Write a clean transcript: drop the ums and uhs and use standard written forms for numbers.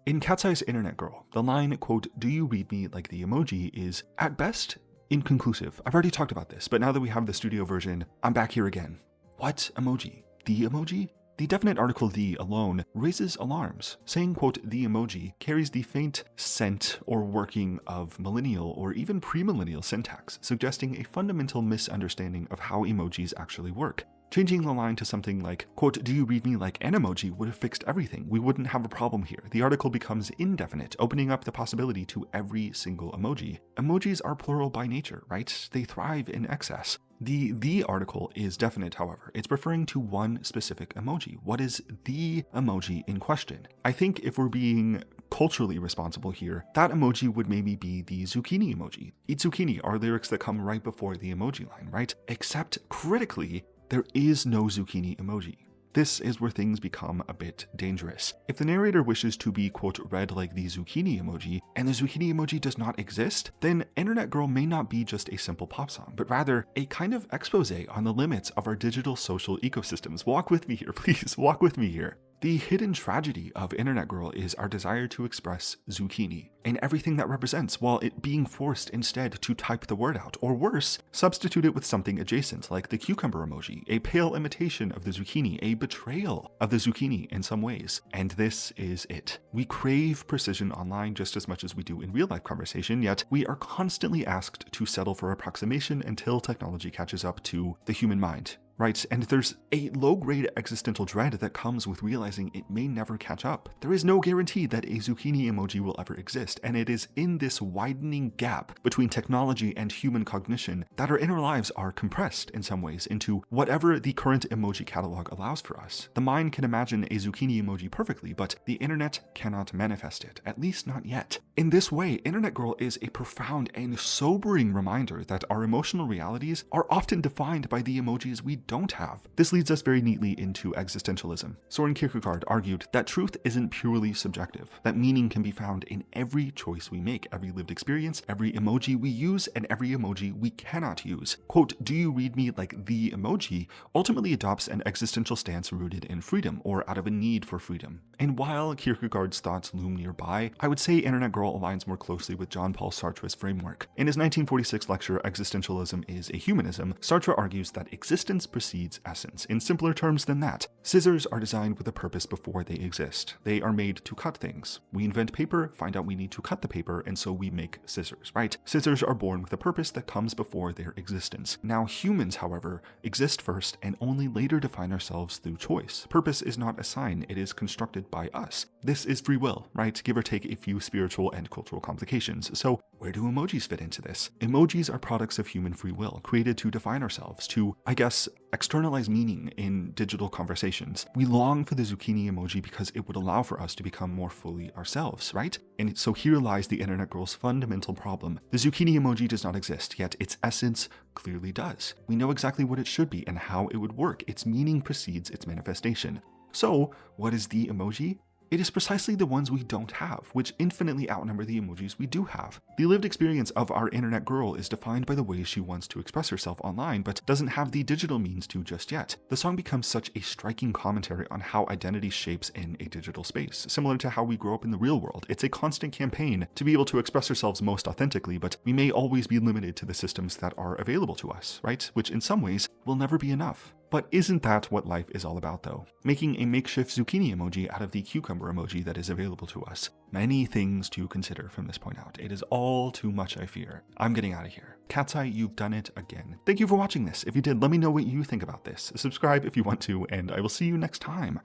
In Cat's Eye's Internet Girl, the line, quote, "Do you read me like the emoji?" is, at best, inconclusive. I've already talked about this, but now that we have the studio version, I'm back here again. What emoji? The emoji? The definite article "the" alone raises alarms, saying, quote, "The emoji" carries the faint scent or working of millennial or even premillennial syntax, suggesting a fundamental misunderstanding of how emojis actually work. Changing the line to something like, quote, "Do you read me like an emoji?" would have fixed everything. We wouldn't have a problem here. The article becomes indefinite, opening up the possibility to every single emoji. Emojis are plural by nature, right? They thrive in excess. The article is definite, however. It's referring to one specific emoji. What is the emoji in question? I think if we're being culturally responsible here, that emoji would maybe be the zucchini emoji. "Eat zucchini" are lyrics that come right before the emoji line, right? Except critically, there is no zucchini emoji. This is where things become a bit dangerous. If the narrator wishes to be, quote, "read like the zucchini emoji," and the zucchini emoji does not exist, then Internet Girl may not be just a simple pop song, but rather a kind of expose on the limits of our digital social ecosystems. Walk with me here, please. Walk with me here. The hidden tragedy of Internet Girl is our desire to express zucchini and everything that represents, while it being forced instead to type the word out, or worse, substitute it with something adjacent like the cucumber emoji, a pale imitation of the zucchini, a betrayal of the zucchini in some ways. And this is it. We crave precision online just as much as we do in real life conversation, yet we are constantly asked to settle for approximation until technology catches up to the human mind. Right, and there's a low-grade existential dread that comes with realizing it may never catch up. There is no guarantee that a zucchini emoji will ever exist, and it is in this widening gap between technology and human cognition that our inner lives are compressed in some ways into whatever the current emoji catalog allows for us. The mind can imagine a zucchini emoji perfectly, but the internet cannot manifest it, at least not yet. In this way, Internet Girl is a profound and sobering reminder that our emotional realities are often defined by the emojis we don't have. This leads us very neatly into existentialism. Soren Kierkegaard argued that truth isn't purely subjective, that meaning can be found in every choice we make, every lived experience, every emoji we use, and every emoji we cannot use. Quote, "Do you read me like the emoji?" ultimately adopts an existential stance rooted in freedom, or out of a need for freedom. And while Kierkegaard's thoughts loom nearby, I would say Internet Girl aligns more closely with Jean-Paul Sartre's framework. In his 1946 lecture, "Existentialism is a Humanism," Sartre argues that existence precedes essence. In simpler terms than that, scissors are designed with a purpose before they exist. They are made to cut things. We invent paper, find out we need to cut the paper, and so we make scissors, right? Scissors are born with a purpose that comes before their existence. Now, humans, however, exist first and only later define ourselves through choice. Purpose is not a sign, it is constructed by us. This is free will, right? Give or take a few spiritual and cultural complications. So, where do emojis fit into this? Emojis are products of human free will, created to define ourselves, to, I guess, externalize meaning in digital conversations. We long for the zucchini emoji because it would allow for us to become more fully ourselves, right? And so here lies the Internet Girl's fundamental problem. The zucchini emoji does not exist, yet its essence clearly does. We know exactly what it should be and how it would work. Its meaning precedes its manifestation. So, what is the emoji? It is precisely the ones we don't have, which infinitely outnumber the emojis we do have. The lived experience of our Internet Girl is defined by the ways she wants to express herself online, but doesn't have the digital means to just yet. The song becomes such a striking commentary on how identity shapes in a digital space, similar to how we grow up in the real world. It's a constant campaign to be able to express ourselves most authentically, but we may always be limited to the systems that are available to us, right? Which in some ways will never be enough. But isn't that what life is all about, though? Making a makeshift zucchini emoji out of the cucumber emoji that is available to us. Many things to consider from this point out. It is all too much, I fear. I'm getting out of here. Cat's Eye, you've done it again. Thank you for watching this. If you did, let me know what you think about this. Subscribe if you want to, and I will see you next time.